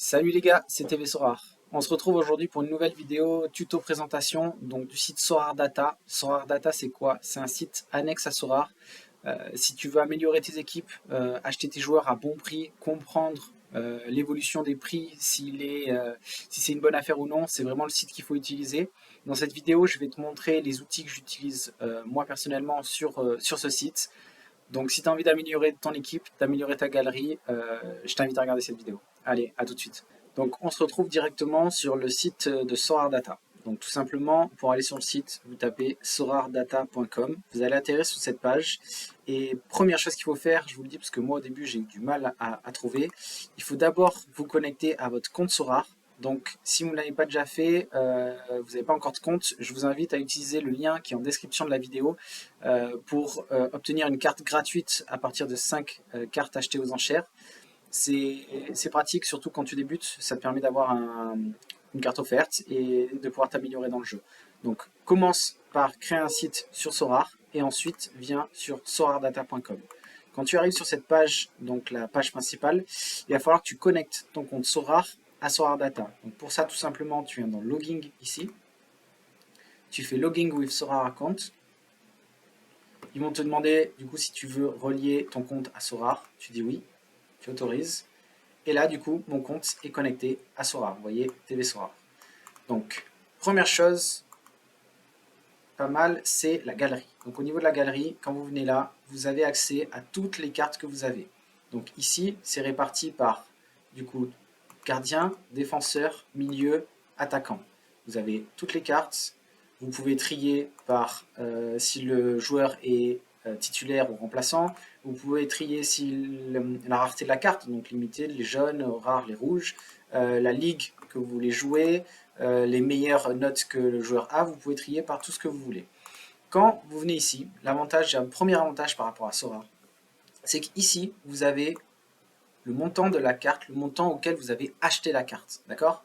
Salut les gars, c'est TV Sorar. On se retrouve aujourd'hui pour une nouvelle vidéo tuto présentation donc du site Sorar Data. Sorar Data, c'est quoi? C'est un site annexe à Sorar. Si tu veux améliorer tes équipes, acheter tes joueurs à bon prix, comprendre l'évolution des prix, si c'est une bonne affaire ou non, c'est vraiment le site qu'il faut utiliser. Dans cette vidéo, je vais te montrer les outils que j'utilise moi personnellement sur ce site. Donc si tu as envie d'améliorer ton équipe, d'améliorer ta galerie, je t'invite à regarder cette vidéo. Allez, à tout de suite. Donc on se retrouve directement sur le site de Sorar Data. Donc tout simplement, pour aller sur le site, vous tapez sorardata.com, vous allez atterrir sur cette page. Et première chose qu'il faut faire, je vous le dis parce que moi au début j'ai eu du mal à trouver, il faut d'abord vous connecter à votre compte Sorar. Donc si vous ne l'avez pas déjà fait, vous n'avez pas encore de compte, je vous invite à utiliser le lien qui est en description de la vidéo pour obtenir une carte gratuite à partir de 5 cartes achetées aux enchères. C'est pratique, surtout quand tu débutes, ça te permet d'avoir une carte offerte et de pouvoir t'améliorer dans le jeu. Donc commence par créer un site sur Sorar et ensuite viens sur sorardata.com. Quand tu arrives sur cette page, donc la page principale, il va falloir que tu connectes ton compte Sorar à Sorar Data. Donc pour ça, tout simplement, tu viens dans Logging ici, tu fais Logging with Sorar Account. Ils vont te demander du coup si tu veux relier ton compte à Sorar, tu dis oui, tu autorises. Et là, du coup, mon compte est connecté à Sorar. Vous voyez, TV Sorar. Donc, première chose, pas mal, c'est la galerie. Donc, au niveau de la galerie, quand vous venez là, vous avez accès à toutes les cartes que vous avez. Donc, ici, c'est réparti par, du coup, gardien, défenseur, milieu, attaquant. Vous avez toutes les cartes. Vous pouvez trier par si le joueur est titulaire ou remplaçant. Vous pouvez trier si la rareté de la carte, donc limité, les jaunes, rares, les rouges, la ligue que vous voulez jouer, les meilleures notes que le joueur a, vous pouvez trier par tout ce que vous voulez. Quand vous venez ici, l'avantage, j'ai un premier avantage par rapport à Sora, c'est qu'ici, vous avez le montant de la carte, le montant auquel vous avez acheté la carte, d'accord?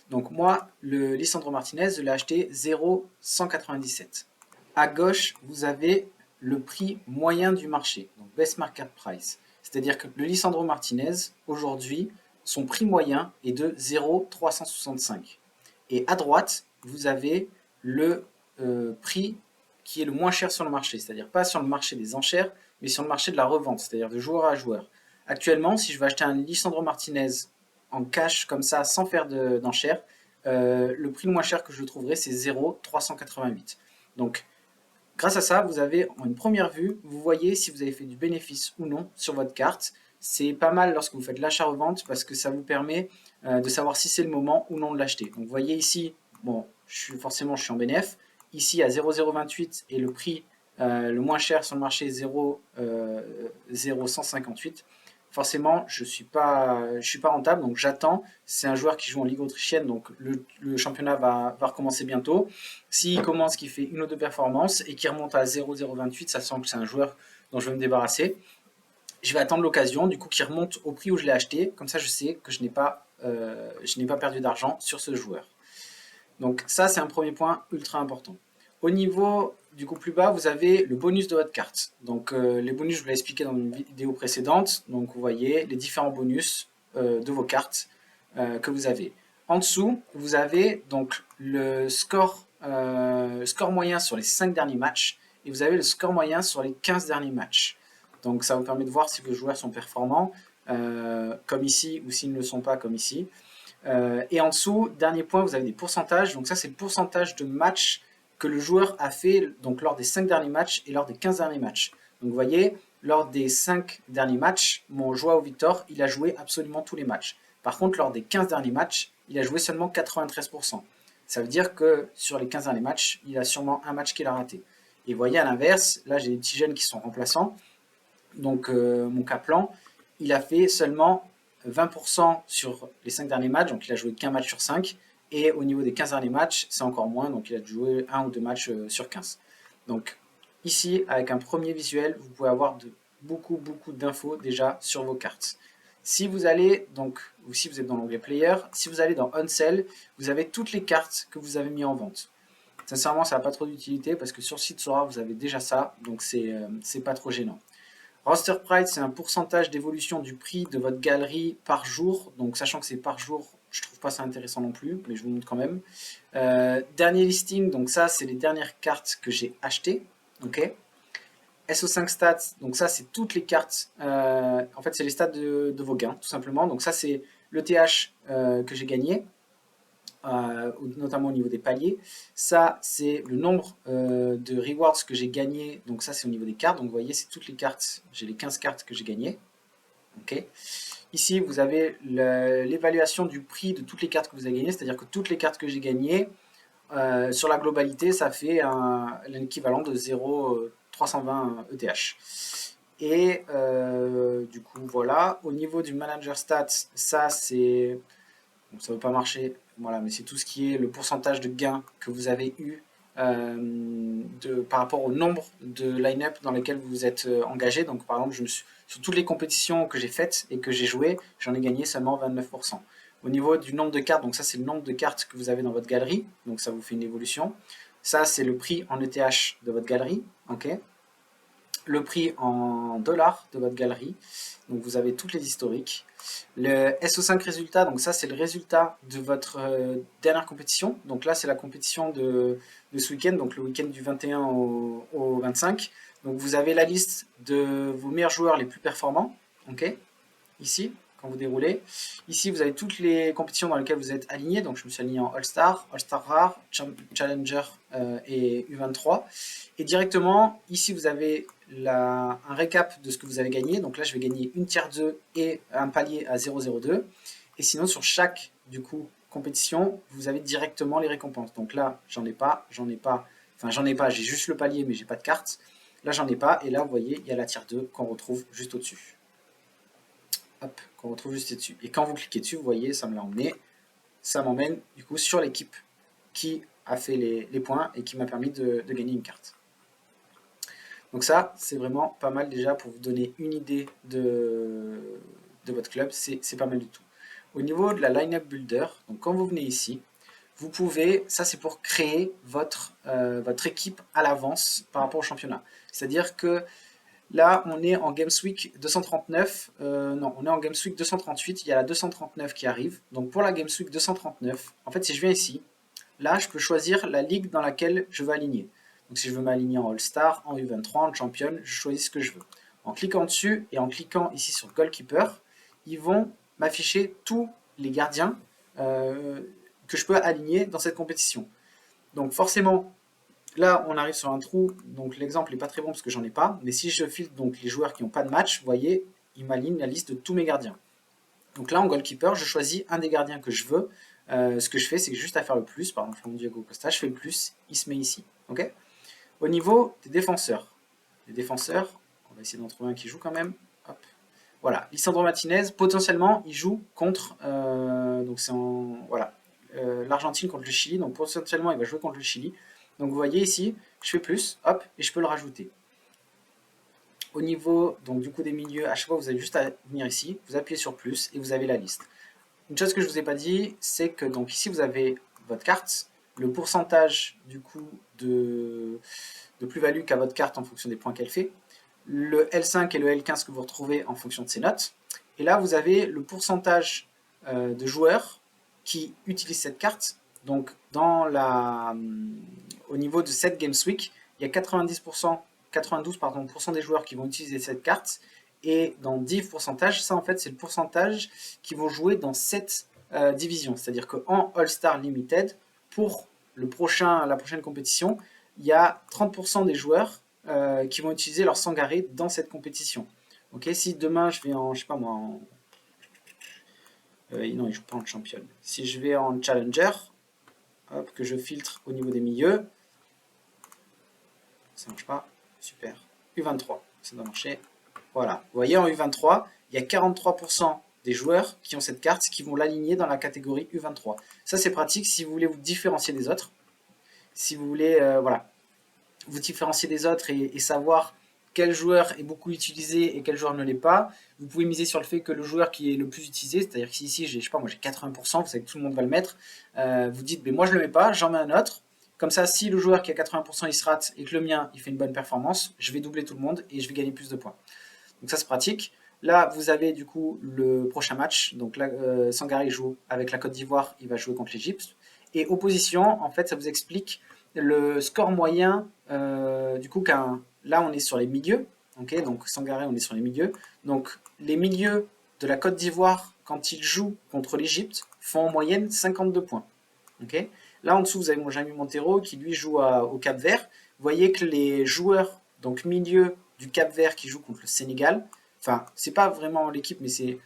Donc moi, le Lisandro Martinez, je l'ai acheté 0,197. À gauche, vous avez le prix moyen du marché, donc Best Market Price. C'est-à-dire que le Lisandro Martinez, aujourd'hui, son prix moyen est de 0,365. Et à droite, vous avez le prix qui est le moins cher sur le marché, c'est-à-dire pas sur le marché des enchères, mais sur le marché de la revente, c'est-à-dire de joueur à joueur. Actuellement, si je veux acheter un Lisandro Martinez en cash comme ça, sans faire d'enchères, le prix le moins cher que je trouverai, c'est 0,388. Donc, grâce à ça, vous avez en une première vue, vous voyez si vous avez fait du bénéfice ou non sur votre carte. C'est pas mal lorsque vous faites l'achat-revente parce que ça vous permet de savoir si c'est le moment ou non de l'acheter. Donc, vous voyez ici, bon, forcément, je suis en bénéf. Ici, à 0,028 et le prix le moins cher sur le marché 0,158. Forcément, je suis pas rentable, donc j'attends. C'est un joueur qui joue en Ligue autrichienne, donc le championnat va recommencer bientôt. S'il commence, qu'il fait une ou deux performances et qu'il remonte à 0,028, ça sent que c'est un joueur dont je vais me débarrasser. Je vais attendre l'occasion, du coup, qu'il remonte au prix où je l'ai acheté. Comme ça, je sais que je n'ai pas perdu d'argent sur ce joueur. Donc ça, c'est un premier point ultra important. Au niveau du coup plus bas, vous avez le bonus de votre carte. Donc les bonus, je vous l'ai expliqué dans une vidéo précédente. Donc vous voyez les différents bonus de vos cartes que vous avez. En dessous, vous avez donc le score moyen sur les 5 derniers matchs et vous avez le score moyen sur les 15 derniers matchs. Donc ça vous permet de voir si vos joueurs sont performants, comme ici, ou s'ils ne le sont pas, comme ici. Et en dessous, dernier point, vous avez des pourcentages. Donc ça, c'est le pourcentage de matchs que le joueur a fait donc lors des 5 derniers matchs et lors des 15 derniers matchs. Donc vous voyez, lors des 5 derniers matchs, mon Joao Victor, il a joué absolument tous les matchs. Par contre, lors des 15 derniers matchs, il a joué seulement 93%. Ça veut dire que sur les 15 derniers matchs, il a sûrement un match qu'il a raté. Et vous voyez à l'inverse, là j'ai des petits jeunes qui sont remplaçants. Donc mon Kaplan, il a fait seulement 20% sur les 5 derniers matchs, donc il a joué qu'un match sur 5. Et au niveau des 15 derniers matchs, c'est encore moins, donc il a joué un ou deux matchs sur 15. Donc ici, avec un premier visuel, vous pouvez avoir beaucoup d'infos déjà sur vos cartes. Si vous allez, donc, ou si vous êtes dans l'onglet Player, si vous allez dans On Sell, vous avez toutes les cartes que vous avez mis en vente. Sincèrement, ça n'a pas trop d'utilité parce que sur le site Sora, vous avez déjà ça, donc c'est pas trop gênant. Roster price, c'est un pourcentage d'évolution du prix de votre galerie par jour. Donc, sachant que c'est par jour, je trouve pas ça intéressant non plus, mais je vous montre quand même. Dernier listing, donc ça, c'est les dernières cartes que j'ai achetées. Ok. SO5 stats, donc ça, c'est toutes les cartes. En fait, c'est les stats de vos gains, tout simplement. Donc ça, c'est le TH que j'ai gagné. Notamment au niveau des paliers. Ça, c'est le nombre de rewards que j'ai gagné. Donc ça, c'est au niveau des cartes. Donc vous voyez, c'est toutes les cartes. J'ai les 15 cartes que j'ai gagnées. Ok. Ici, vous avez l'évaluation du prix de toutes les cartes que vous avez gagnées. C'est-à-dire que toutes les cartes que j'ai gagnées, sur la globalité, ça fait l'équivalent de 0,320 ETH. Et du coup, voilà. Au niveau du manager stats, ça, c'est... Bon, ça ne veut pas marcher, voilà, mais c'est tout ce qui est le pourcentage de gains que vous avez eu par rapport au nombre de line-up dans lesquels vous vous êtes engagé. Donc par exemple, sur toutes les compétitions que j'ai faites et que j'ai joué, j'en ai gagné seulement 29%. Au niveau du nombre de cartes, donc ça c'est le nombre de cartes que vous avez dans votre galerie, donc ça vous fait une évolution. Ça c'est le prix en ETH de votre galerie, ok. Le prix en dollars de votre galerie, donc vous avez toutes les historiques. Le SO5 résultat, donc ça c'est le résultat de votre dernière compétition. Donc là c'est la compétition de ce week-end, donc le week-end du 21 au 25. Donc vous avez la liste de vos meilleurs joueurs les plus performants, ok, ici, quand vous déroulez. Ici vous avez toutes les compétitions dans lesquelles vous êtes aligné. Donc je me suis aligné en All-Star, All-Star Rare, Challenger et U23. Et directement, ici vous avez un récap de ce que vous avez gagné. Donc là, je vais gagner une tier 2 et un palier à 0,02. Et sinon, sur chaque du coup compétition, vous avez directement les récompenses. Donc là, j'en ai pas, j'ai juste le palier, mais j'ai pas de carte. Là, j'en ai pas. Et là, vous voyez, il y a la tier 2 qu'on retrouve juste au-dessus. Hop, qu'on retrouve juste dessus. Et quand vous cliquez dessus, vous voyez, ça me l'a emmené. Ça m'emmène du coup sur l'équipe qui a fait les points et qui m'a permis de gagner une carte. Donc ça, c'est vraiment pas mal déjà pour vous donner une idée de votre club, c'est pas mal du tout. Au niveau de la line-up builder, donc quand vous venez ici, vous pouvez, ça c'est pour créer votre équipe à l'avance par rapport au championnat. C'est-à-dire que là, on est en Games Week 239, non, on est en Games Week 238, il y a la 239 qui arrive. Donc pour la Games Week 239, en fait, si je viens ici, là, je peux choisir la ligue dans laquelle je veux aligner. Donc si je veux m'aligner en All-Star, en U23, en Champion, je choisis ce que je veux. En cliquant dessus et en cliquant ici sur Goalkeeper, ils vont m'afficher tous les gardiens que je peux aligner dans cette compétition. Donc forcément, là on arrive sur un trou, donc l'exemple n'est pas très bon parce que j'en ai pas, mais si je filtre donc les joueurs qui n'ont pas de match, vous voyez, il m'aligne la liste de tous mes gardiens. Donc là en Goalkeeper, je choisis un des gardiens que je veux. Ce que je fais, c'est juste à faire le plus. Par exemple, Diego Costa, je fais le plus, il se met ici. Okay. Au niveau des défenseurs, on va essayer d'en trouver un qui joue quand même. Hop. Voilà, Lisandro Martinez, potentiellement, il joue contre, donc c'est voilà, l'Argentine contre le Chili, donc potentiellement, il va jouer contre le Chili. Donc vous voyez ici, je fais plus, hop, et je peux le rajouter. Au niveau donc du coup des milieux, à chaque fois, vous avez juste à venir ici, vous appuyez sur plus et vous avez la liste. Une chose que je ne vous ai pas dit, c'est que donc ici vous avez votre carte, le pourcentage du coup de plus-value qu'a votre carte en fonction des points qu'elle fait, le L5 et le L15 que vous retrouvez en fonction de ses notes, et là vous avez le pourcentage de joueurs qui utilisent cette carte. Donc au niveau de cette Games Week, il y a 92% des joueurs qui vont utiliser cette carte, et dans 10%, ça en fait c'est le pourcentage qui vont jouer dans cette division. C'est-à-dire qu'en All-Star Limited, pour la prochaine compétition, il y a 30% des joueurs qui vont utiliser leur Sangaré dans cette compétition. Ok, si demain je vais en, je sais pas moi, non, il joue pas en champion. Si je vais en Challenger, hop, que je filtre au niveau des milieux, ça marche pas, super. U23, ça doit marcher. Voilà, vous voyez en U23, il y a 43% des joueurs qui ont cette carte qui vont l'aligner dans la catégorie U23. Ça c'est pratique si vous voulez vous différencier des autres. Si vous voulez voilà, vous différencier des autres et savoir quel joueur est beaucoup utilisé et quel joueur ne l'est pas, vous pouvez miser sur le fait que le joueur qui est le plus utilisé, c'est-à-dire que si ici j'ai 80%, vous savez que tout le monde va le mettre, vous dites mais moi je le mets pas, j'en mets un autre. Comme ça, si le joueur qui a 80% il se rate et que le mien il fait une bonne performance, je vais doubler tout le monde et je vais gagner plus de points. Donc ça c'est pratique. Là, vous avez du coup le prochain match. Donc là, Sangaré joue avec la Côte d'Ivoire, il va jouer contre l'Égypte. Et opposition, en fait, ça vous explique le score moyen. Du coup, là, on est sur les milieux. Ok, donc Sangaré, on est sur les milieux. Donc les milieux de la Côte d'Ivoire, quand ils jouent contre l'Égypte, font en moyenne 52 points. Ok, là en dessous, vous avez mon Jamie Montero qui lui joue au Cap-Vert. Vous voyez que les joueurs, donc milieu du Cap-Vert qui jouent contre le Sénégal, enfin, c'est pas vraiment l'équipe, mais c'est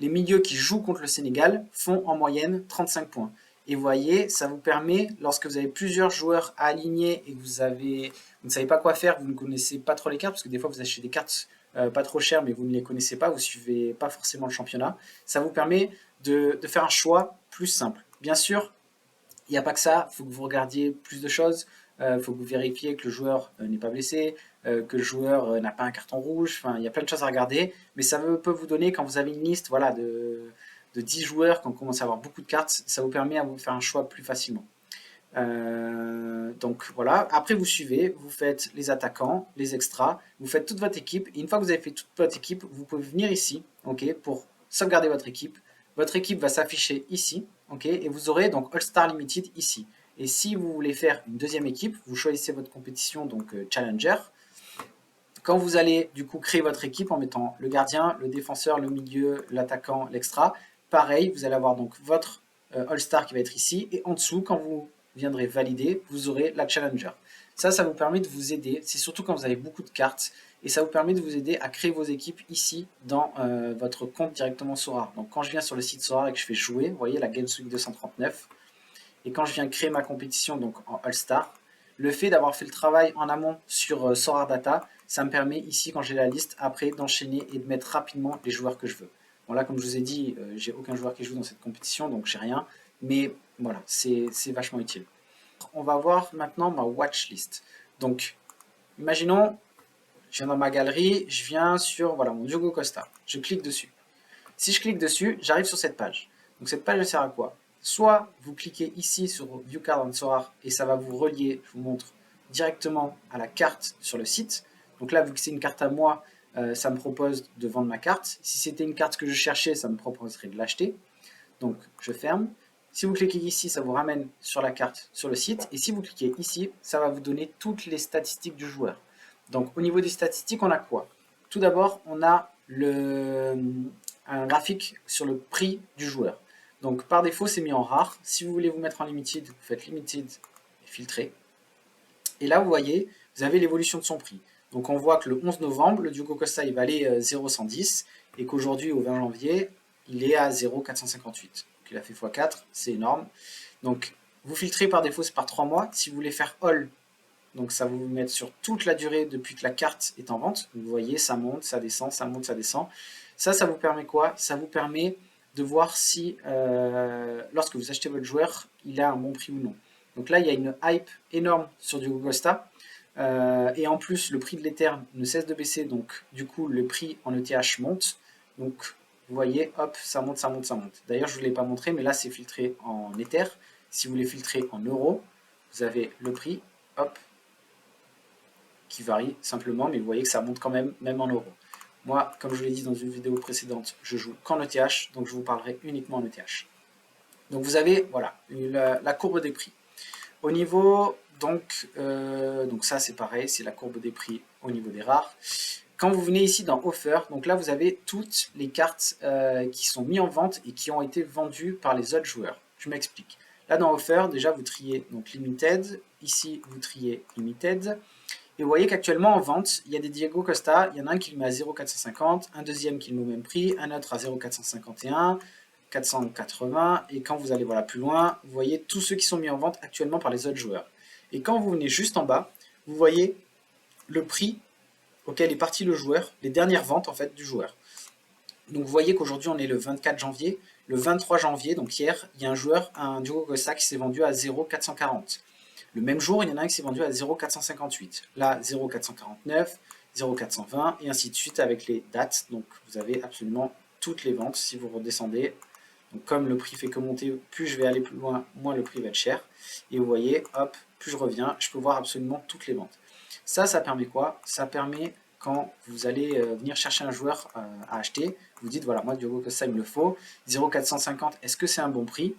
les milieux qui jouent contre le Sénégal font en moyenne 35 points. Et vous voyez, ça vous permet, lorsque vous avez plusieurs joueurs à aligner et que vous ne savez pas quoi faire, vous ne connaissez pas trop les cartes, parce que des fois vous achetez des cartes pas trop chères, mais vous ne les connaissez pas, vous ne suivez pas forcément le championnat, ça vous permet de faire un choix plus simple. Bien sûr, il n'y a pas que ça, il faut que vous regardiez plus de choses, il faut que vous vérifiez que le joueur n'est pas blessé, que le joueur n'a pas un carton rouge, enfin il y a plein de choses à regarder, mais ça peut vous donner, quand vous avez une liste voilà, de 10 joueurs, quand on commence à avoir beaucoup de cartes, ça vous permet à vous faire un choix plus facilement. Donc voilà, après vous suivez, vous faites les attaquants, les extras, vous faites toute votre équipe, et une fois que vous avez fait toute votre équipe, vous pouvez venir ici, ok, pour sauvegarder votre équipe. Votre équipe va s'afficher ici, ok, et vous aurez donc All Star Limited ici. Et si vous voulez faire une deuxième équipe, vous choisissez votre compétition, donc Challenger. Quand vous allez du coup créer votre équipe en mettant le gardien, le défenseur, le milieu, l'attaquant, l'extra, pareil, vous allez avoir donc votre All-Star qui va être ici, et en dessous, quand vous viendrez valider, vous aurez la Challenger. Ça vous permet de vous aider, c'est surtout quand vous avez beaucoup de cartes, et ça vous permet de vous aider à créer vos équipes ici dans votre compte directement Sorare. Donc quand je viens sur le site Sorare et que je fais jouer, vous voyez la Games Week 239, et quand je viens créer ma compétition donc en All-Star, le fait d'avoir fait le travail en amont sur Sorare Data, ça me permet ici, quand j'ai la liste, après d'enchaîner et de mettre rapidement les joueurs que je veux. Bon là, comme je vous ai dit, j'ai aucun joueur qui joue dans cette compétition, donc j'ai rien. Mais voilà, c'est vachement utile. On va voir maintenant ma watchlist. Donc, imaginons, je viens dans ma galerie, je viens sur voilà, mon Diogo Costa. Je clique dessus. Si je clique dessus, j'arrive sur cette page. Donc cette page, elle sert à quoi? Soit vous cliquez ici sur View Card on Sorare et ça va vous relier, je vous montre, directement à la carte sur le site. Donc là, vu que c'est une carte à moi, ça me propose de vendre ma carte. Si c'était une carte que je cherchais, ça me proposerait de l'acheter. Donc je ferme. Si vous cliquez ici, ça vous ramène sur la carte sur le site. Et si vous cliquez ici, ça va vous donner toutes les statistiques du joueur. Donc au niveau des statistiques, on a quoi? Tout d'abord, on a un graphique sur le prix du joueur. Donc par défaut, c'est mis en rare. Si vous voulez vous mettre en limited, vous faites limited et filtrer. Et là, vous voyez, vous avez l'évolution de son prix. Donc on voit que le 11 novembre, le Diogo Costa, il valait 0,110 et qu'aujourd'hui, au 20 janvier, il est à 0,458. Donc il a fait x4, c'est énorme. Donc vous filtrez par défaut, c'est par 3 mois. Si vous voulez faire all, donc ça va vous mettre sur toute la durée depuis que la carte est en vente. Vous voyez, ça monte, ça descend, ça monte, ça descend. Ça vous permet quoi? Ça vous permet de voir si, lorsque vous achetez votre joueur, il a un bon prix ou non. Donc là, il y a une hype énorme sur Diogo Costa. Et en plus, le prix de l'Ether ne cesse de baisser. Donc du coup, le prix en ETH monte. Donc vous voyez, hop, ça monte, ça monte, ça monte. D'ailleurs, je ne vous l'ai pas montré, mais là, c'est filtré en Ether. Si vous voulez filtrer en euros, vous avez le prix, hop, qui varie simplement, mais vous voyez que ça monte quand même en euros. Moi, comme je vous l'ai dit dans une vidéo précédente, je joue qu'en ETH, donc je vous parlerai uniquement en ETH. Donc vous avez voilà, la courbe des prix. Au niveau, donc ça c'est pareil, c'est la courbe des prix au niveau des rares. Quand vous venez ici dans Offer, donc là vous avez toutes les cartes qui sont mises en vente et qui ont été vendues par les autres joueurs. Je m'explique. Là dans Offer, déjà vous triez donc Limited, ici vous triez Limited. Et vous voyez qu'actuellement en vente, il y a des Diego Costa, il y en a un qui le met à 0,450, un deuxième qui le met au même prix, un autre à 0,451, 480, et quand vous allez voilà, plus loin, vous voyez tous ceux qui sont mis en vente actuellement par les autres joueurs. Et quand vous venez juste en bas, vous voyez le prix auquel est parti le joueur, les dernières ventes en fait du joueur. Donc vous voyez qu'aujourd'hui on est le 24 janvier, le 23 janvier, donc hier, il y a un joueur, un Diogo Costa qui s'est vendu à 0,440. Le même jour, il y en a un qui s'est vendu à 0,458. Là, 0,449, 0,420, et ainsi de suite avec les dates. Donc, vous avez absolument toutes les ventes si vous redescendez. Donc, comme le prix fait que monter, plus je vais aller plus loin, moins le prix va être cher. Et vous voyez, hop, plus je reviens, je peux voir absolument toutes les ventes. Ça permet quoi? Ça permet quand vous allez venir chercher un joueur à acheter. Vous dites, voilà, moi, Diogo Costa, il me le faut. 0,450, est-ce que c'est un bon prix?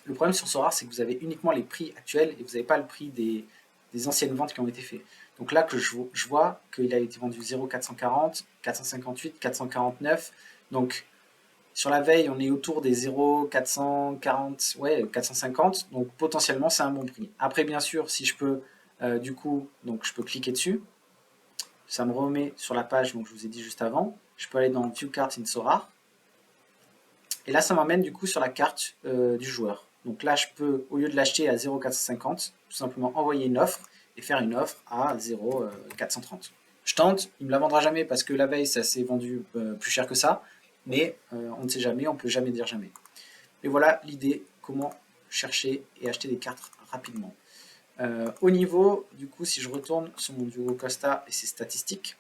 Le problème sur Sorare, c'est que vous avez uniquement les prix actuels et vous n'avez pas le prix des anciennes ventes qui ont été faites. Donc là, que je vois qu'il a été vendu 0,440, 458, 449. Donc, sur la veille, on est autour des 0,440, ouais, 450. Donc, potentiellement, c'est un bon prix. Après, bien sûr, si je peux, du coup, donc je peux cliquer dessus. Ça me remet sur la page, donc je vous ai dit juste avant. Je peux aller dans View Card in Sorare. Et là, ça m'emmène du coup sur la carte du joueur. Donc là, je peux, au lieu de l'acheter à 0,450, tout simplement envoyer une offre et faire une offre à 0,430. Je tente, il ne me la vendra jamais parce que la veille, ça s'est vendu plus cher que ça. Mais on ne sait jamais, on ne peut jamais dire jamais. Et voilà l'idée, comment chercher et acheter des cartes rapidement. Au niveau, du coup, si je retourne sur mon Diogo Costa et ses statistiques,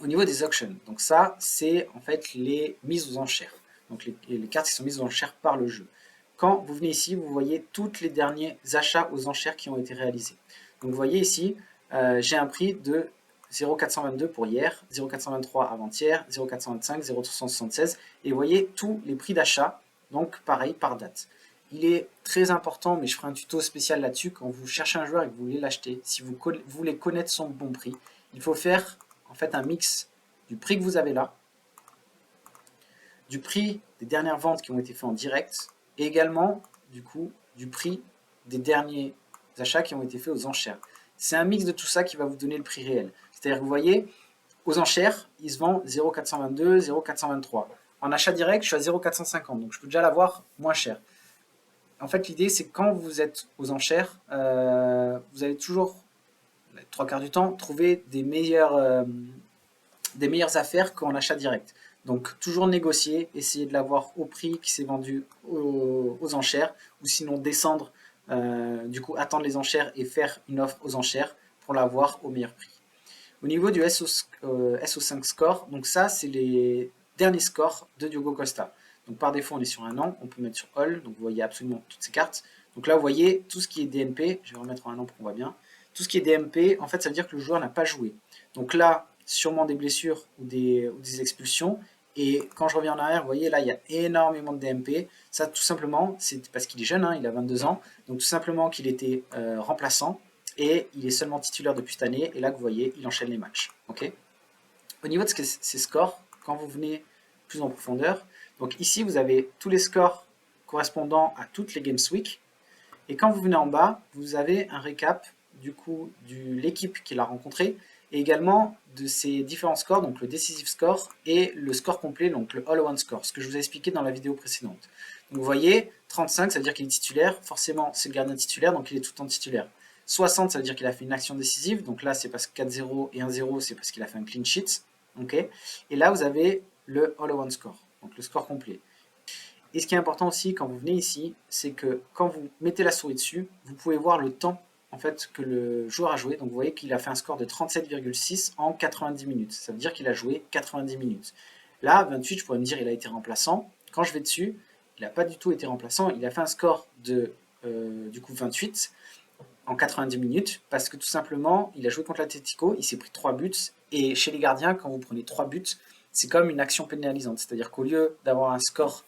au niveau des auctions, donc ça, c'est en fait les mises aux enchères. Donc les cartes qui sont mises aux enchères par le jeu. Quand vous venez ici, vous voyez tous les derniers achats aux enchères qui ont été réalisés. Donc vous voyez ici, j'ai un prix de 0,422 pour hier, 0,423 avant-hier, 0,425, 0,376. Et vous voyez tous les prix d'achat, donc pareil par date. Il est très important, mais je ferai un tuto spécial là-dessus, quand vous cherchez un joueur et que vous voulez l'acheter, si vous voulez connaître son bon prix, il faut faire en fait un mix du prix que vous avez là, du prix des dernières ventes qui ont été faites en direct, et également du coup du prix des derniers achats qui ont été faits aux enchères. C'est un mix de tout ça qui va vous donner le prix réel. C'est-à-dire que vous voyez, aux enchères, il se vend 0,422, 0,423. En achat direct, je suis à 0,450, donc je peux déjà l'avoir moins cher. En fait, l'idée, c'est que quand vous êtes aux enchères, vous allez toujours, les trois quarts du temps, trouver des meilleures affaires qu'en achat direct. Donc toujours négocier, essayer de l'avoir au prix qui s'est vendu aux enchères, ou sinon descendre, du coup attendre les enchères et faire une offre aux enchères pour l'avoir au meilleur prix. Au niveau du SO5 score, donc ça c'est les derniers scores de Diogo Costa. Donc par défaut on est sur un an, on peut mettre sur All, donc vous voyez absolument toutes ces cartes. Donc là vous voyez tout ce qui est DNP, je vais remettre en un an pour qu'on voit bien. Tout ce qui est DMP, en fait ça veut dire que le joueur n'a pas joué. Donc là, sûrement des blessures ou des expulsions. Et quand je reviens en arrière, vous voyez là il y a énormément de DMP. Ça tout simplement, c'est parce qu'il est jeune, hein, il a 22 ans. Donc tout simplement qu'il était remplaçant. Et il est seulement titulaire depuis cette année. Et là, vous voyez, il enchaîne les matchs. Okay, au niveau de ces scores, quand vous venez plus en profondeur, donc ici, vous avez tous les scores correspondant à toutes les Games Week. Et quand vous venez en bas, vous avez un récap du coup de l'équipe qu'il a rencontrée et également de ses différents scores, donc le decisive score et le score complet, donc le all-around score, ce que je vous ai expliqué dans la vidéo précédente. Donc vous voyez, 35, ça veut dire qu'il est titulaire, forcément c'est le gardien titulaire, donc il est tout le temps titulaire. 60, ça veut dire qu'il a fait une action décisive, donc là c'est parce que 4-0 et 1-0, c'est parce qu'il a fait un clean sheet. Okay, et là vous avez le all-around score, donc le score complet. Et ce qui est important aussi quand vous venez ici, c'est que quand vous mettez la souris dessus, vous pouvez voir le temps en fait que le joueur a joué. Donc vous voyez qu'il a fait un score de 37,6 en 90 minutes. Ça veut dire qu'il a joué 90 minutes. Là, 28, je pourrais me dire il a été remplaçant. Quand je vais dessus, il n'a pas du tout été remplaçant. Il a fait un score de du coup 28 en 90 minutes parce que tout simplement, il a joué contre l'Atlético, il s'est pris 3 buts. Et chez les gardiens, quand vous prenez 3 buts, c'est comme une action pénalisante. C'est-à-dire qu'au lieu d'avoir un score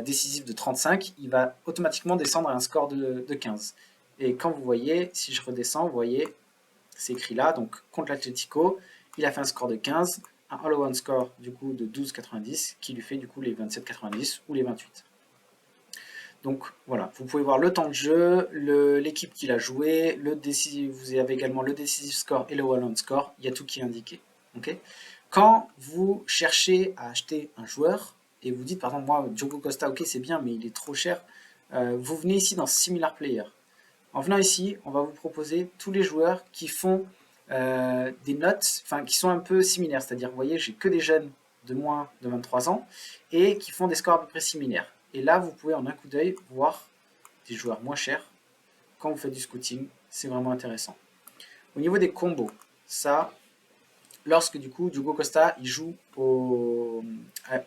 décisif de 35, il va automatiquement descendre à un score de 15. Et quand vous voyez, si je redescends, vous voyez, c'est écrit là, donc contre l'Atlético, il a fait un score de 15, un all-around score du coup de 12,90 qui lui fait du coup les 27,90 ou les 28. Donc voilà, vous pouvez voir le temps de jeu, l'équipe qu'il a joué, vous avez également le decisive score et le all-around score, il y a tout qui est indiqué. Okay, quand vous cherchez à acheter un joueur, et vous dites par exemple moi Diogo Costa ok c'est bien mais il est trop cher, vous venez ici dans Similar Player. En venant ici, on va vous proposer tous les joueurs qui font des notes, enfin qui sont un peu similaires, c'est-à-dire vous voyez j'ai que des jeunes de moins de 23 ans et qui font des scores à peu près similaires. Et là vous pouvez en un coup d'œil voir des joueurs moins chers quand vous faites du scouting, c'est vraiment intéressant. Au niveau des combos, ça lorsque du coup Diogo Costa il joue au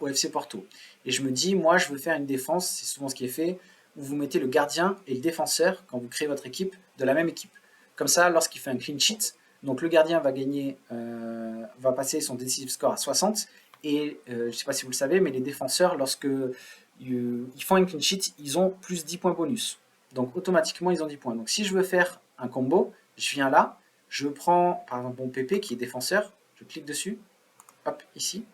FC Porto. Et je me dis, moi je veux faire une défense, c'est souvent ce qui est fait, où vous mettez le gardien et le défenseur, quand vous créez votre équipe, de la même équipe. Comme ça, lorsqu'il fait un clean sheet, Donc le gardien va gagner, va passer son decisive score à 60. Et je ne sais pas si vous le savez, mais les défenseurs, lorsque ils font un clean sheet, ils ont plus 10 points bonus. Donc automatiquement, ils ont 10 points. Donc si je veux faire un combo, je viens là, je prends par exemple mon PP qui est défenseur, je clique dessus, hop, ici.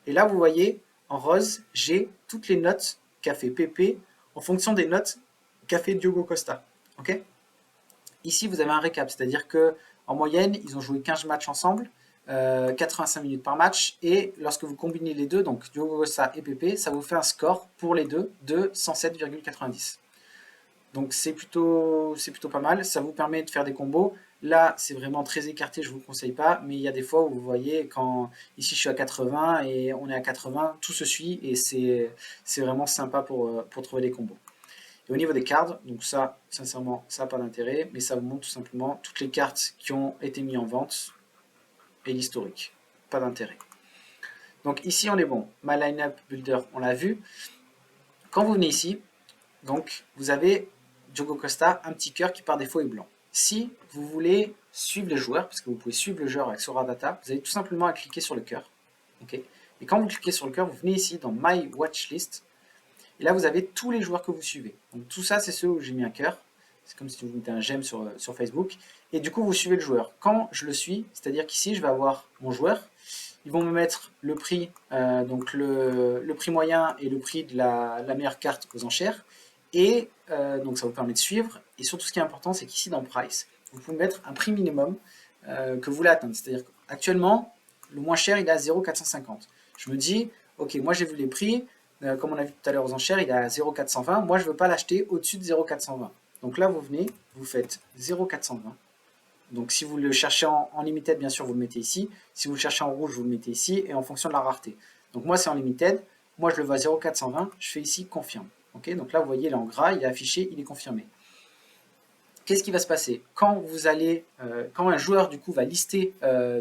Et là, vous voyez, en rose, j'ai toutes les notes qu'a fait PP en fonction des notes qu'a fait Diogo Costa. Ok. Ici, vous avez un récap, c'est-à-dire que en moyenne, ils ont joué 15 matchs ensemble, 85 minutes par match, et lorsque vous combinez les deux, donc Diogo Costa et PP, ça vous fait un score pour les deux de 107,90. Donc c'est plutôt pas mal, ça vous permet de faire des combos. Là, c'est vraiment très écarté, je ne vous le conseille pas, mais il y a des fois où vous voyez, quand ici je suis à 80 et on est à 80, tout se suit et c'est vraiment sympa pour trouver les combos. Et au niveau des cartes, donc ça, sincèrement, ça n'a pas d'intérêt, mais ça vous montre tout simplement toutes les cartes qui ont été mises en vente et l'historique. Pas d'intérêt. Donc ici, on est bon. My Lineup Builder, on l'a vu. Quand vous venez ici, donc vous avez Diogo Costa, un petit cœur qui par défaut est blanc. Si vous voulez suivre les joueurs, parce que vous pouvez suivre le joueur avec Sora Data, vous avez tout simplement à cliquer sur le cœur. Okay, et quand vous cliquez sur le cœur, vous venez ici dans My Watch List. Et là, vous avez tous les joueurs que vous suivez. Donc tout ça, c'est ceux où j'ai mis un cœur. C'est comme si vous mettez un j'aime sur Facebook. Et du coup, vous suivez le joueur. Quand je le suis, c'est-à-dire qu'ici, je vais avoir mon joueur. Ils vont me mettre le prix, donc le prix moyen et le prix de la meilleure carte aux enchères. Et donc ça vous permet de suivre. Et surtout, ce qui est important, c'est qu'ici, dans Price, vous pouvez mettre un prix minimum que vous voulez atteindre. C'est-à-dire qu'actuellement, le moins cher, il est à 0,450. Je me dis, ok, moi j'ai vu les prix, comme on a vu tout à l'heure aux enchères, il est à 0,420. Moi, je ne veux pas l'acheter au-dessus de 0,420. Donc là, vous venez, vous faites 0,420. Donc si vous le cherchez en limited, bien sûr, vous le mettez ici. Si vous le cherchez en rouge, vous le mettez ici, et en fonction de la rareté. Donc moi, c'est en limited. Moi, je le vois à 0,420. Je fais ici confirme. Okay, donc là, vous voyez, il est en gras, il est affiché, il est confirmé. Qu'est-ce qui va se passer quand vous allez, quand un joueur du coup va lister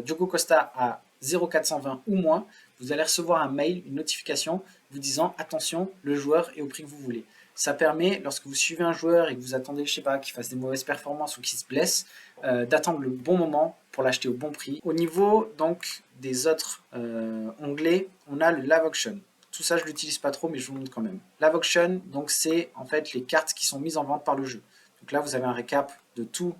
Diogo Costa à 0,420 ou moins, vous allez recevoir un mail, une notification vous disant attention, le joueur est au prix que vous voulez. Ça permet, lorsque vous suivez un joueur et que vous attendez, je sais pas, qu'il fasse des mauvaises performances ou qu'il se blesse, d'attendre le bon moment pour l'acheter au bon prix. Au niveau donc des autres onglets, on a le Live Auction. Tout ça, je l'utilise pas trop, mais je vous montre quand même. Live Auction, donc c'est en fait les cartes qui sont mises en vente par le jeu. Donc là, vous avez un récap de tous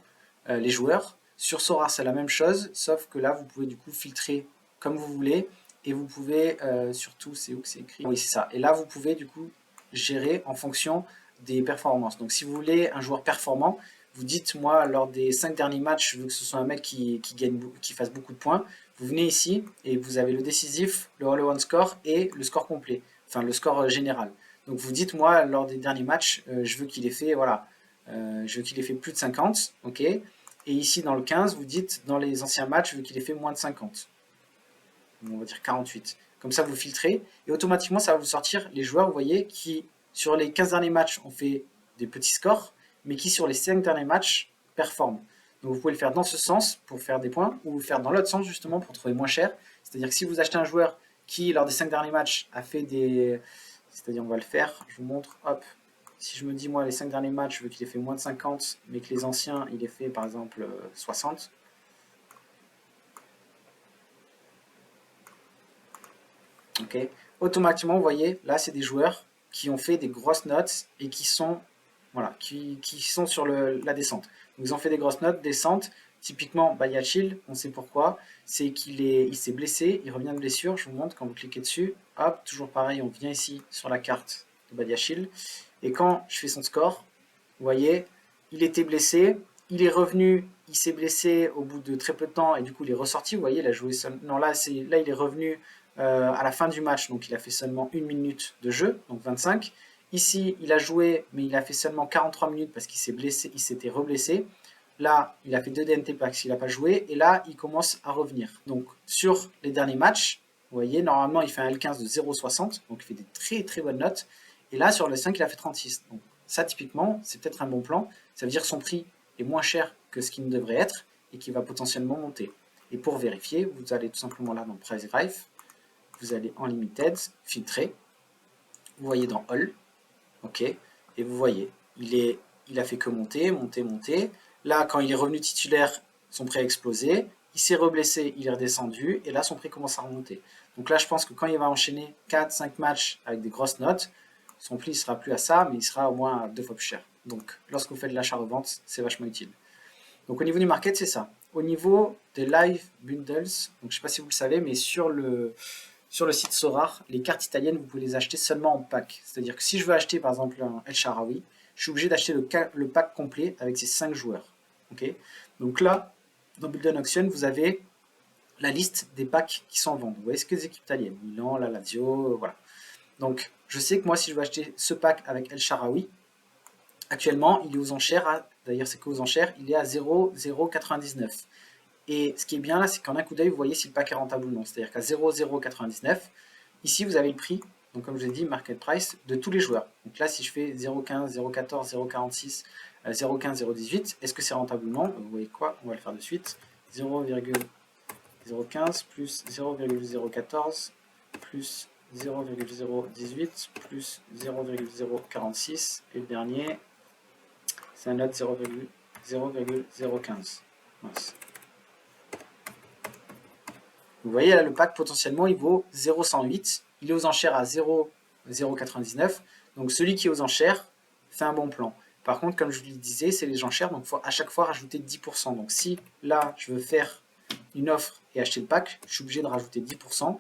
les joueurs. Sur Sora, c'est la même chose, sauf que là, vous pouvez du coup filtrer comme vous voulez. Et vous pouvez, surtout, c'est où que c'est écrit? Oui, c'est ça. Et là, vous pouvez du coup gérer en fonction des performances. Donc si vous voulez un joueur performant, vous dites, moi, lors des 5 derniers matchs, je veux que ce soit un mec qui fasse beaucoup de points. Vous venez ici et vous avez le décisif, le all-around score et le score complet, enfin le score général. Donc vous dites, moi, lors des derniers matchs, je veux qu'il ait fait, voilà, je veux qu'il ait fait plus de 50, ok. Et ici dans le 15, vous dites dans les anciens matchs, je veux qu'il ait fait moins de 50. On va dire 48. Comme ça, vous filtrez et automatiquement, ça va vous sortir les joueurs, vous voyez, qui sur les 15 derniers matchs ont fait des petits scores, mais qui sur les 5 derniers matchs performent. Donc vous pouvez le faire dans ce sens pour faire des points ou le faire dans l'autre sens justement pour trouver moins cher. C'est-à-dire que si vous achetez un joueur qui, lors des 5 derniers matchs, a fait des... C'est-à-dire, on va le faire, je vous montre, hop, si je me dis, moi, les 5 derniers matchs, je veux qu'il ait fait moins de 50, mais que les anciens, il ait fait, par exemple, 60. Ok. Automatiquement, vous voyez, là, c'est des joueurs qui ont fait des grosses notes et qui sont, voilà, qui sont sur la descente. Donc, ils ont fait des grosses notes, descente. Typiquement, Badiachil, on sait pourquoi. C'est il s'est blessé, il revient de blessure. Je vous montre quand vous cliquez dessus. Hop, toujours pareil, on vient ici sur la carte de Badiachil. Et quand je fais son score, vous voyez, il était blessé, il est revenu, il s'est blessé au bout de très peu de temps et du coup il est ressorti. Vous voyez, il a joué seul. Non, là il est revenu à la fin du match, donc il a fait seulement 1 minute de jeu, donc 25. Ici, il a joué, mais il a fait seulement 43 minutes parce qu'il s'est blessé, il s'était reblessé. Là, il a fait 2 DNT parce qu'il n'a pas joué, et là, il commence à revenir. Donc, sur les derniers matchs, vous voyez, normalement, il fait un L15 de 0,60, donc il fait des très très bonnes notes. Et là, sur le 5, il a fait 36. Donc, ça, typiquement, c'est peut-être un bon plan. Ça veut dire que son prix est moins cher que ce qu'il ne devrait être et qu'il va potentiellement monter. Et pour vérifier, vous allez tout simplement là dans Price Drive, vous allez en Limited, filtrer, vous voyez dans All, ok, et vous voyez, il a fait que monter, monter, monter. Là, quand il est revenu titulaire son prix a explosé, il s'est reblessé, il est redescendu, et là son prix commence à remonter. Donc là je pense que quand il va enchaîner 4-5 matchs avec des grosses notes, son prix ne sera plus à ça, mais il sera au moins à 2 fois plus cher. Donc lorsque vous faites de l'achat-revente, c'est vachement utile. Donc au niveau du market, c'est ça. Au niveau des live bundles, donc je ne sais pas si vous le savez, mais sur le site Sorare, les cartes italiennes, vous pouvez les acheter seulement en pack. C'est-à-dire que si je veux acheter par exemple un El Shaarawy, je suis obligé d'acheter le pack complet avec ces 5 joueurs. Okay, donc là, dans Build Auction, vous avez la liste des packs qui sont en vente. Vous voyez ce que les équipes italiennes, Milan, la Lazio, voilà. Donc je sais que moi, si je veux acheter ce pack avec El Shaarawy, actuellement, il est aux enchères, d'ailleurs c'est que aux enchères, il est à 0,099. Et ce qui est bien là, c'est qu'en un coup d'œil, vous voyez si le pack est rentable ou non. C'est-à-dire qu'à 0,099, ici vous avez le prix, donc comme je vous ai dit, market price, de tous les joueurs. Donc là, si je fais 0,15, 0,14, 0,46, 0,15, 0,18, est-ce que c'est rentable ou non? Vous voyez quoi? On va le faire de suite. 0,015 plus 0,014 plus 0,018 plus 0,046 et le dernier, c'est un autre 0,015. Vous voyez là, le pack potentiellement il vaut 0,108. Il est aux enchères à 0,099. Donc celui qui est aux enchères fait un bon plan. Par contre, comme je vous le disais, c'est les enchères, donc il faut à chaque fois rajouter 10%. Donc si là je veux faire une offre et acheter le pack, je suis obligé de rajouter 10%.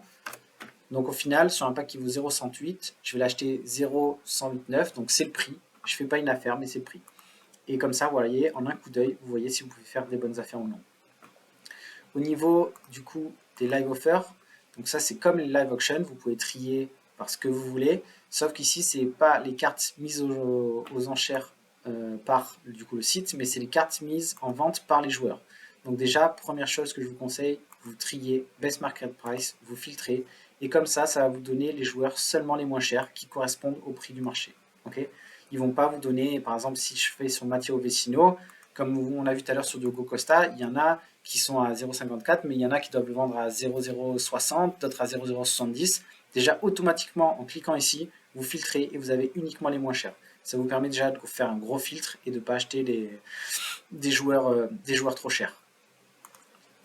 Donc au final, sur un pack qui vaut 0,108, je vais l'acheter 0,189. Donc c'est le prix. Je ne fais pas une affaire, mais c'est le prix. Et comme ça, vous voyez, en un coup d'œil, vous voyez si vous pouvez faire des bonnes affaires ou non. Au niveau du coup des live offers, donc ça c'est comme les live auctions, vous pouvez trier par ce que vous voulez, sauf qu'ici c'est pas les cartes mises aux enchères par du coup le site, mais c'est les cartes mises en vente par les joueurs. Donc déjà, première chose que je vous conseille, vous triez best market price, vous filtrez, et comme ça va vous donner les joueurs seulement les moins chers qui correspondent au prix du marché. Okay, ils vont pas vous donner, par exemple si je fais sur Matteo Vecino, comme on a vu tout à l'heure sur Diogo Costa, il y en a qui sont à 0,54, mais il y en a qui doivent le vendre à 0,060, d'autres à 0,070. Déjà, automatiquement, en cliquant ici, vous filtrez et vous avez uniquement les moins chers. Ça vous permet déjà de faire un gros filtre et de ne pas acheter des joueurs trop chers.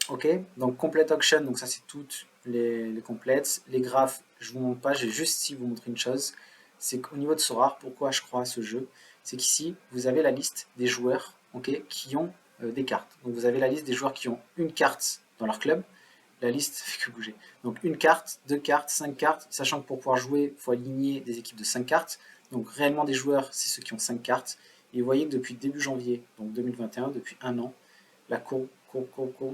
Ok, donc complete auction, donc ça c'est toutes les complètes. Les graphes, je vous montre pas, j'ai juste ici vous montrer une chose. C'est qu'au niveau de Sorare, pourquoi je crois à ce jeu, c'est qu'ici vous avez la liste des joueurs qui ont des cartes. Donc vous avez la liste des joueurs qui ont une carte dans leur club. La liste fait que bouger. Donc une carte, 2 cartes, 5 cartes, sachant que pour pouvoir jouer, il faut aligner des équipes de 5 cartes. Donc réellement des joueurs, c'est ceux qui ont 5 cartes. Et vous voyez que depuis début janvier, donc 2021, depuis un an, la courbe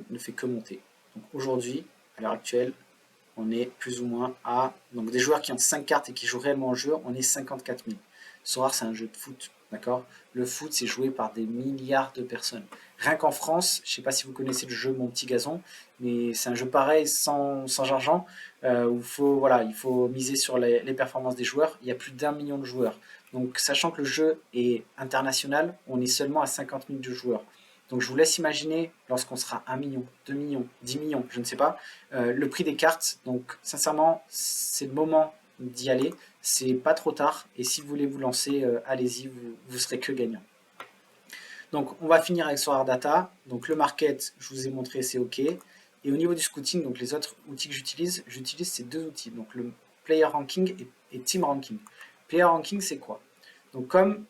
ne fait que monter. Donc aujourd'hui, à l'heure actuelle, on est plus ou moins à... Donc des joueurs qui ont 5 cartes et qui jouent réellement au jeu, on est 54 000. Sorare, c'est un jeu de foot, d'accord? Le foot, c'est joué par des milliards de personnes. Rien qu'en France, je ne sais pas si vous connaissez le jeu Mon Petit Gazon, mais c'est un jeu pareil, sans argent, où il faut miser sur les performances des joueurs. Il y a plus d'1 million de joueurs. Donc, sachant que le jeu est international, on est seulement à 50 000 de joueurs. Donc je vous laisse imaginer lorsqu'on sera 1 million, 2 millions, 10 millions, je ne sais pas, le prix des cartes. Donc sincèrement, c'est le moment d'y aller. C'est pas trop tard. Et si vous voulez vous lancer, allez-y, vous serez que gagnant. Donc on va finir avec Sorare Data. Donc le market, je vous ai montré, c'est OK. Et au niveau du scouting, donc les autres outils que j'utilise ces 2 outils. Donc le Player Ranking et Team Ranking. Player Ranking, c'est quoi? Donc comme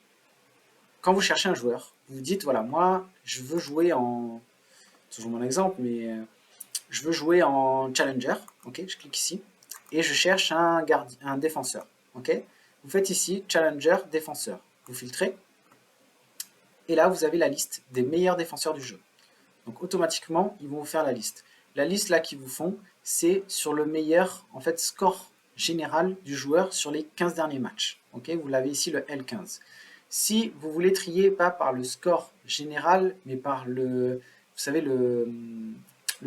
quand vous cherchez un joueur, vous dites, voilà, moi, je veux jouer en... Toujours mon exemple, mais je veux jouer en Challenger. Ok, je clique ici. Et je cherche un défenseur. Ok, vous faites ici Challenger, défenseur. Vous filtrez. Et là, vous avez la liste des meilleurs défenseurs du jeu. Donc automatiquement, ils vont vous faire la liste. La liste là qu'ils vous font, c'est sur le meilleur en fait score général du joueur sur les 15 derniers matchs. Ok, vous l'avez ici le L15. Si vous voulez trier pas par le score général, mais par vous savez, le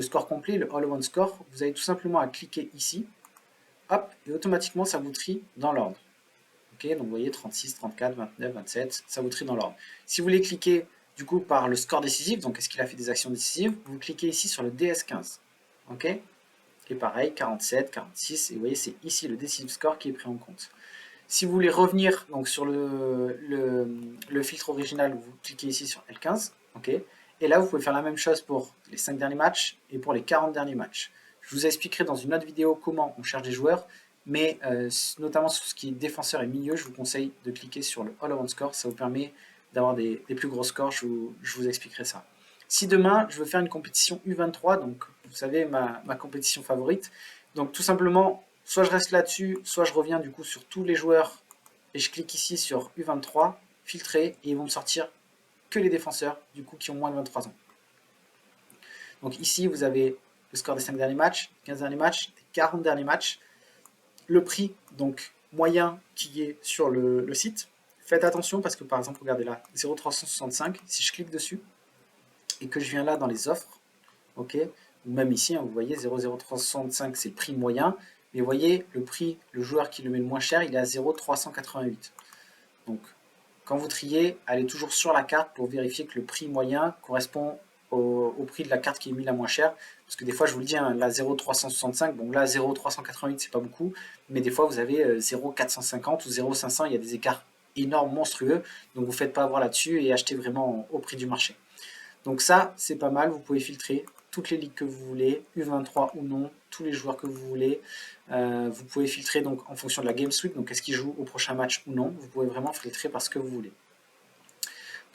score complet, le all-one score, vous avez tout simplement à cliquer ici, hop, et automatiquement ça vous trie dans l'ordre. Ok, donc vous voyez 36, 34, 29, 27, ça vous trie dans l'ordre. Si vous voulez cliquer du coup par le score décisif, donc est-ce qu'il a fait des actions décisives, vous cliquez ici sur le DS15. Ok, et pareil, 47, 46, et vous voyez c'est ici le decisive score qui est pris en compte. Si vous voulez revenir donc, sur le filtre original, vous cliquez ici sur L15, ok, Et là, vous pouvez faire la même chose pour les 5 derniers matchs et pour les 40 derniers matchs. Je vous expliquerai dans une autre vidéo comment on cherche des joueurs, mais notamment sur ce qui est défenseur et milieu, je vous conseille de cliquer sur le All Around Score, ça vous permet d'avoir des plus gros scores, je vous expliquerai ça. Si demain, je veux faire une compétition U23, donc vous savez, ma compétition favorite, donc tout simplement, soit je reste là-dessus, soit je reviens du coup sur tous les joueurs, et je clique ici sur U23, filtrer, et ils vont me sortir que les défenseurs, du coup, qui ont moins de 23 ans. Donc ici, vous avez le score des 5 derniers matchs, 15 derniers matchs, des 40 derniers matchs, le prix donc moyen qui est sur le site. Faites attention parce que par exemple, regardez là, 0,365, si je clique dessus et que je viens là dans les offres, ok, ou même ici, hein, vous voyez 0,0365 c'est le prix moyen, mais vous voyez le prix, le joueur qui le met le moins cher, il est à 0,388. Donc quand vous triez, allez toujours sur la carte pour vérifier que le prix moyen correspond au prix de la carte qui est mise la moins chère. Parce que des fois, je vous le dis, hein, la 0,365, bon là 0,388 c'est pas beaucoup, mais des fois vous avez 0,450 ou 0,500, il y a des écarts énormes, monstrueux, donc vous ne faites pas avoir là-dessus et achetez vraiment au prix du marché. Donc ça, c'est pas mal, vous pouvez filtrer toutes les ligues que vous voulez, U23 ou non, tous les joueurs que vous voulez. Vous pouvez filtrer donc en fonction de la Game Week, donc est-ce qu'ils jouent au prochain match ou non. Vous pouvez vraiment filtrer par ce que vous voulez.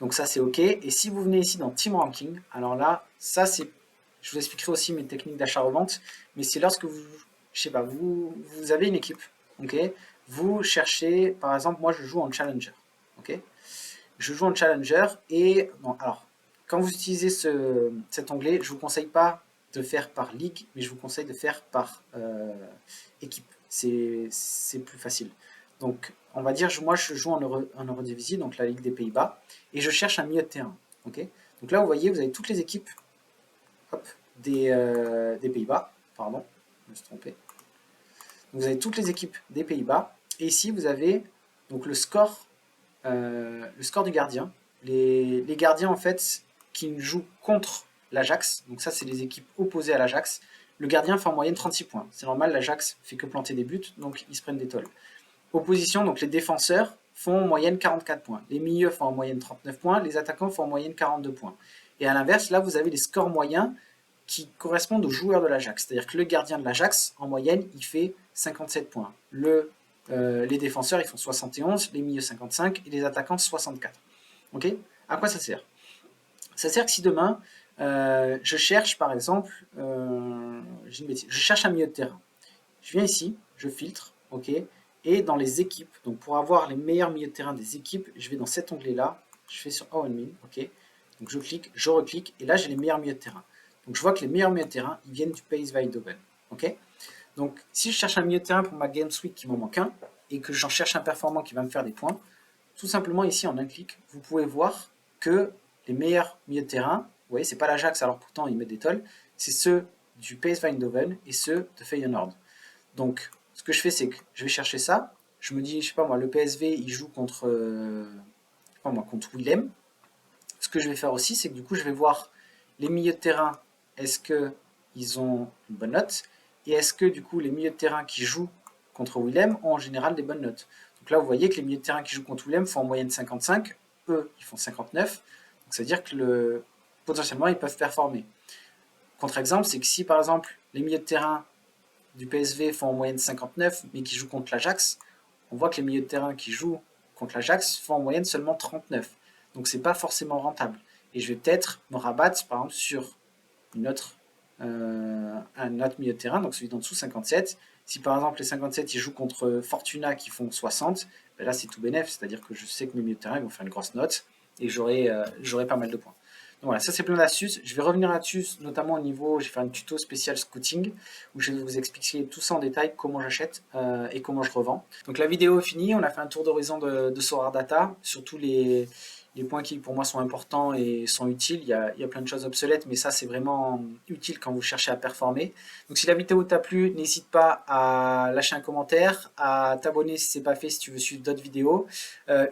Donc ça, c'est OK. Et si vous venez ici dans Team Ranking, alors là, ça c'est... Je vous expliquerai aussi mes techniques d'achat-revente, mais c'est lorsque vous, je sais pas, vous avez une équipe, ok. Vous cherchez, par exemple, moi je joue en Challenger, ok. Je joue en Challenger et, bon, alors, quand vous utilisez cet onglet, je ne vous conseille pas de faire par ligue, mais je vous conseille de faire par équipe. C'est plus facile. Donc, on va dire, moi, je joue en Eredivisie, donc la Ligue des Pays-Bas, et je cherche un milieu de terrain. Okay, donc là, vous voyez, vous avez toutes les équipes hop, des Pays-Bas. Pardon, je me suis trompé. Donc, vous avez toutes les équipes des Pays-Bas, et ici, vous avez donc le score du gardien. Les gardiens, en fait, qui jouent contre l'Ajax, donc ça, c'est les équipes opposées à l'Ajax, le gardien fait en moyenne 36 points. C'est normal, l'Ajax fait que planter des buts, donc ils se prennent des tolls. Opposition, donc les défenseurs font en moyenne 44 points. Les milieux font en moyenne 39 points, les attaquants font en moyenne 42 points. Et à l'inverse, là, vous avez les scores moyens qui correspondent aux joueurs de l'Ajax. C'est-à-dire que le gardien de l'Ajax, en moyenne, il fait 57 points. Les défenseurs, ils font 71, les milieux 55 et les attaquants 64. Ok. À quoi ça sert? Ça sert que si demain, je cherche par exemple, je cherche un milieu de terrain. Je viens ici, je filtre, ok, et dans les équipes, donc pour avoir les meilleurs milieux de terrain des équipes, je vais dans cet onglet-là, je fais sur All Me, ok, donc je clique, je reclique, et là j'ai les meilleurs milieux de terrain. Donc je vois que les meilleurs milieux de terrain, ils viennent du PSV Eindhoven, ok. Donc si je cherche un milieu de terrain pour ma Game Week qui m'en manque un, et que j'en cherche un performant qui va me faire des points, tout simplement ici en un clic, vous pouvez voir que les meilleurs milieux de terrain, vous voyez, c'est pas l'Ajax, alors pourtant ils mettent des tolls, c'est ceux du PSV Eindhoven et ceux de Feyenoord. Donc, ce que je fais, c'est que je vais chercher ça. Je me dis, je sais pas moi, le PSV, il joue contre, contre Willem. Ce que je vais faire aussi, c'est que du coup, je vais voir les milieux de terrain. Est-ce qu'ils ont une bonne note? Et est-ce que du coup, les milieux de terrain qui jouent contre Willem ont en général des bonnes notes? Donc là, vous voyez que les milieux de terrain qui jouent contre Willem font en moyenne 55. Eux, ils font 59. Donc, ça veut dire que potentiellement, ils peuvent performer. Contre-exemple, c'est que si par exemple, les milieux de terrain du PSV font en moyenne 59, mais qui jouent contre l'Ajax, on voit que les milieux de terrain qui jouent contre l'Ajax font en moyenne seulement 39. Donc c'est pas forcément rentable. Et je vais peut-être me rabattre par exemple sur un autre milieu de terrain, donc celui d'en dessous 57. Si par exemple les 57 ils jouent contre Fortuna qui font 60, ben là c'est tout bénef, c'est-à-dire que je sais que mes milieux de terrain ils vont faire une grosse note et j'aurai pas mal de points. Donc voilà, ça c'est plein d'astuces. Je vais revenir là-dessus, notamment au niveau, je vais faire un tuto spécial scouting où je vais vous expliquer tout ça en détail, comment j'achète et comment je revends. Donc la vidéo est finie, on a fait un tour d'horizon de Sorare Data, surtout les points qui pour moi sont importants et sont utiles. Il y a plein de choses obsolètes, mais ça c'est vraiment utile quand vous cherchez à performer. Donc si la vidéo t'a plu, n'hésite pas à lâcher un commentaire, à t'abonner si ce n'est pas fait, si tu veux suivre d'autres vidéos.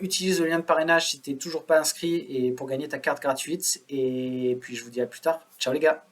Utilise le lien de parrainage si tu n'es toujours pas inscrit et pour gagner ta carte gratuite. Et puis je vous dis à plus tard. Ciao les gars!